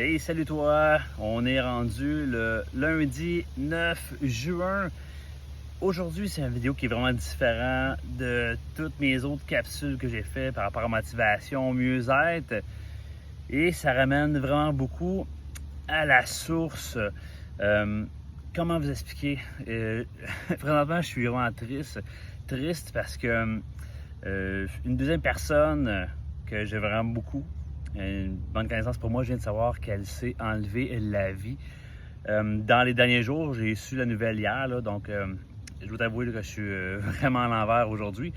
Hey, salut toi! On est rendu le lundi 9 juin. Aujourd'hui, c'est une vidéo qui est vraiment différente de toutes mes autres capsules que j'ai faites par rapport à motivation, mieux-être. Et ça ramène vraiment beaucoup à la source. Comment vous expliquer? Présentement, je suis vraiment triste. Triste parce que une deuxième personne que j'aime vraiment beaucoup, une bonne connaissance pour moi, je viens de savoir qu'elle s'est enlevée la vie. Dans les derniers jours, j'ai su la nouvelle hier, là, donc je dois t'avouer que je suis vraiment à l'envers aujourd'hui.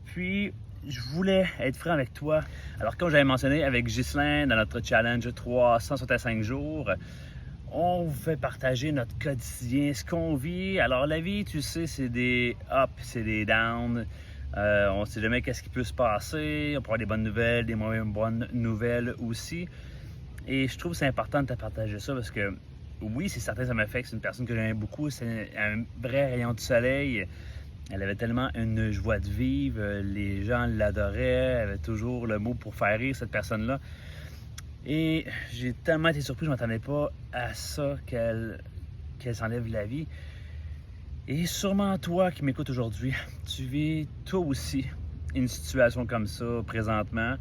Puis, je voulais être franc avec toi. Alors, comme j'avais mentionné avec Ghislain dans notre challenge 365 jours, on vous fait partager notre quotidien, ce qu'on vit. Alors, la vie, tu sais, c'est des ups, c'est des downs. On ne sait jamais qu'est-ce qui peut se passer. On peut avoir des bonnes nouvelles, des moins bonnes nouvelles aussi. Et je trouve que c'est important de te partager ça parce que, oui, c'est certain, ça m'affecte. C'est une personne que j'aime beaucoup. C'est un vrai rayon de soleil. Elle avait tellement une joie de vivre. Les gens l'adoraient. Elle avait toujours le mot pour faire rire, cette personne-là. Et j'ai tellement été surpris, je ne m'attendais pas à ça qu'elle s'enlève la vie. Et sûrement toi qui m'écoutes aujourd'hui, tu vis toi aussi une situation comme ça présentement,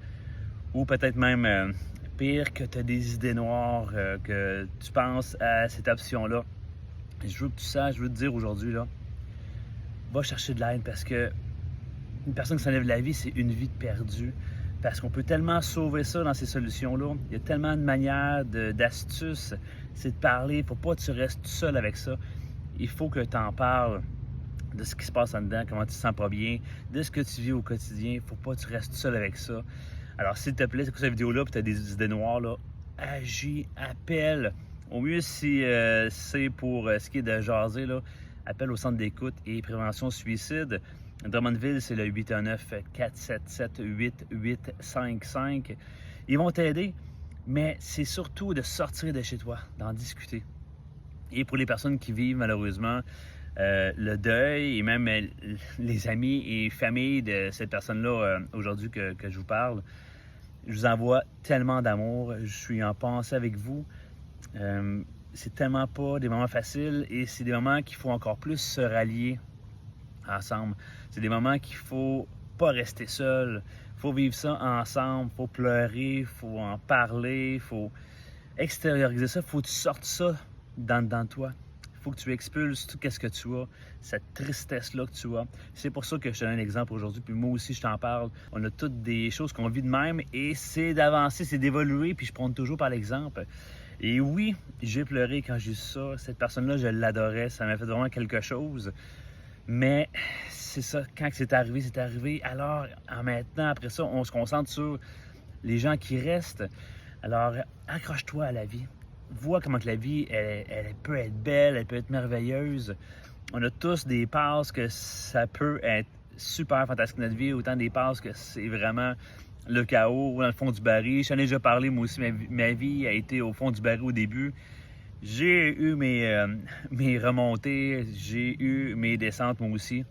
ou peut-être même pire, que tu as des idées noires, que tu penses à cette option-là. Je veux que tu saches, je veux te dire aujourd'hui, là, va chercher de l'aide parce que une personne qui s'enlève la vie, c'est une vie de perdue. Parce qu'on peut tellement sauver ça dans ces solutions-là. Il y a tellement de manières, d'astuces. C'est de parler. Il ne faut pas que tu restes tout seul avec ça. Il faut que tu en parles de ce qui se passe en dedans, comment tu te sens pas bien, de ce que tu vis au quotidien. Il ne faut pas que tu restes tout seul avec ça. Alors, s'il te plaît, c'est quoi cette vidéo-là, puis tu as des idées noires, là, agis, appelle. Au mieux, si c'est pour ce qui est de jaser, là, appelle au centre d'écoute et prévention suicide. Drummondville, c'est le 819-477-8855. Ils vont t'aider, mais c'est surtout de sortir de chez toi, d'en discuter. Et pour les personnes qui vivent malheureusement le deuil et même les amis et familles de cette personne-là aujourd'hui que je vous parle, je vous envoie tellement d'amour. Je suis en pensée avec vous. C'est tellement pas des moments faciles et c'est des moments qu'il faut encore plus se rallier ensemble. C'est des moments qu'il faut pas rester seul. Il faut vivre ça ensemble. Il faut pleurer. Il faut en parler. Il faut extérioriser ça. Il faut que tu sortes ça dans toi. Il faut que tu expulses tout ce que tu as, cette tristesse-là que tu as. C'est pour ça que je te donne un exemple aujourd'hui, puis moi aussi je t'en parle. On a toutes des choses qu'on vit de même et c'est d'avancer, c'est d'évoluer, puis je prends toujours par l'exemple. Et oui, j'ai pleuré quand j'ai vu ça. Cette personne-là, je l'adorais, ça m'a fait vraiment quelque chose. Mais c'est ça, quand c'est arrivé. Alors, en maintenant, après ça, on se concentre sur les gens qui restent. Alors, accroche-toi à la vie. Vois comment que la vie, elle peut être belle, elle peut être merveilleuse. On a tous des passes que ça peut être super fantastique notre vie, autant des passes que c'est vraiment le chaos dans le fond du baril. J'en ai déjà parlé, moi aussi, ma vie a été au fond du baril au début. J'ai eu mes remontées, j'ai eu mes descentes moi aussi.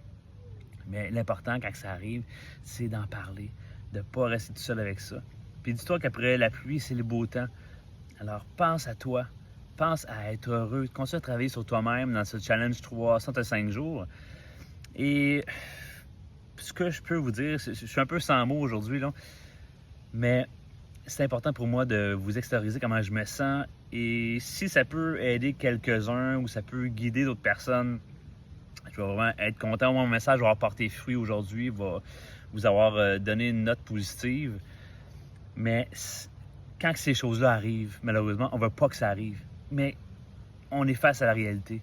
Mais l'important quand ça arrive, c'est d'en parler, de ne pas rester tout seul avec ça. Puis dis-toi qu'après la pluie, c'est le beau temps. Alors pense à toi, pense à être heureux, continue à travailler sur toi-même dans ce challenge 305 jours. Et ce que je peux vous dire, je suis un peu sans mots aujourd'hui, là, mais c'est important pour moi de vous extérioriser comment je me sens. Et si ça peut aider quelques-uns ou ça peut guider d'autres personnes, je vais vraiment être content. Mon message va avoir porté fruit aujourd'hui, va vous avoir donné une note positive. Mais quand ces choses-là arrivent, malheureusement, on ne veut pas que ça arrive. Mais on est face à la réalité.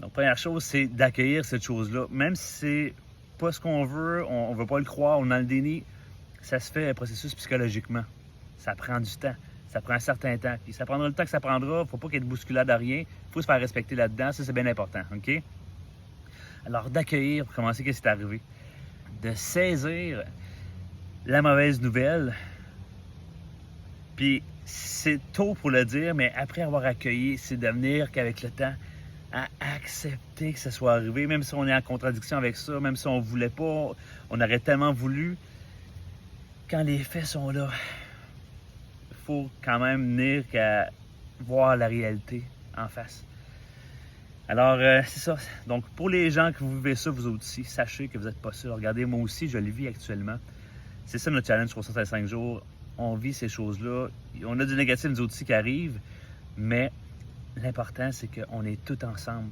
Donc, première chose, c'est d'accueillir cette chose-là. Même si c'est pas ce qu'on veut, on ne veut pas le croire, on est dans le déni, ça se fait un processus psychologiquement. Ça prend du temps. Ça prend un certain temps. Puis ça prendra le temps que ça prendra. Il ne faut pas qu'il y ait de bousculade à rien. Il faut se faire respecter là-dedans. Ça, c'est bien important. OK? Alors, d'accueillir, pour commencer, qu'est-ce qui est arrivé? De saisir la mauvaise nouvelle. Puis, c'est tôt pour le dire, mais après avoir accueilli, c'est de venir qu'avec le temps, à accepter que ça soit arrivé, même si on est en contradiction avec ça, même si on ne voulait pas, on aurait tellement voulu. Quand les faits sont là, faut quand même venir qu'à voir la réalité en face. Alors, c'est ça. Donc, pour les gens que vous vivez ça, vous aussi, sachez que vous n'êtes pas seul. Regardez, moi aussi, je le vis actuellement. C'est ça notre challenge 365 jours. On vit ces choses-là. On a du négatif, nous aussi, qui arrivent. Mais l'important, c'est qu'on est tous ensemble.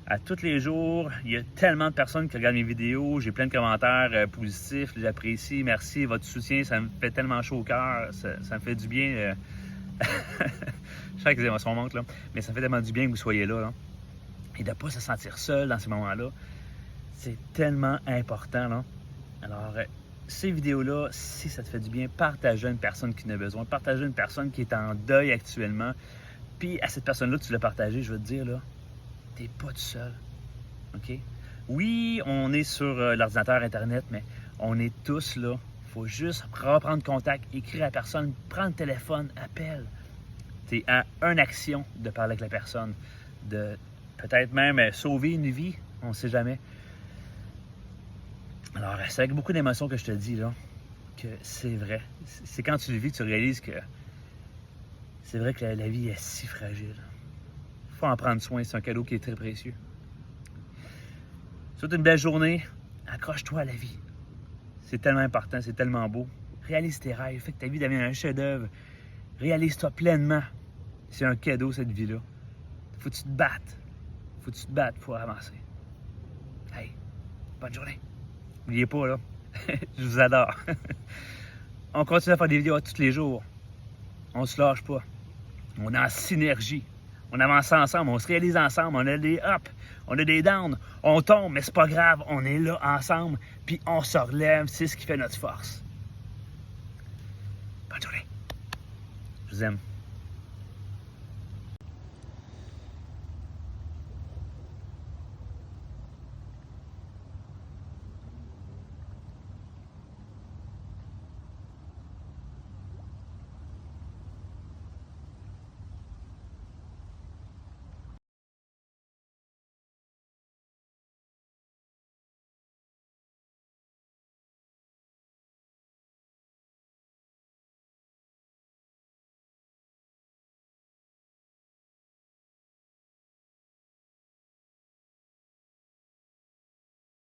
À tous les jours, il y a tellement de personnes qui regardent mes vidéos. J'ai plein de commentaires positifs. J'apprécie. Merci. Votre soutien, ça me fait tellement chaud au cœur. Ça me fait du bien. Je sais que les émotions montent, là. Mais ça me fait tellement du bien que vous soyez là. Et de ne pas se sentir seul dans ces moments-là. C'est tellement important. Là. Alors, ces vidéos-là, si ça te fait du bien, partage-les à une personne qui en a besoin. Partage-les à une personne qui est en deuil actuellement. Puis à cette personne-là, tu l'as partagé, je veux te dire, là, t'es pas tout seul. OK? Oui, on est sur l'ordinateur, Internet, mais on est tous là. Il faut juste reprendre contact, écrire à la personne, prendre le téléphone, appelle. T'es à une action de parler avec la personne, de peut-être même sauver une vie, on ne sait jamais. Alors, c'est avec beaucoup d'émotions que je te dis, là, que c'est vrai. C'est quand tu le vis que tu réalises que c'est vrai que la vie est si fragile. Il faut en prendre soin, c'est un cadeau qui est très précieux. Souhaite une belle journée, accroche-toi à la vie. C'est tellement important, c'est tellement beau. Réalise tes rêves, fais que ta vie devienne un chef-d'œuvre. Réalise-toi pleinement. C'est un cadeau, cette vie-là. Faut que tu te battes. Faut que tu te battes pour avancer. Hey, bonne journée. N'oubliez pas, là, je vous adore. On continue à faire des vidéos tous les jours. On se lâche pas. On est en synergie. On avance ensemble, on se réalise ensemble. On a des ups, on a des downs. On tombe, mais c'est pas grave. On est là ensemble, puis on se relève. C'est ce qui fait notre force. Bonne journée. Je vous aime.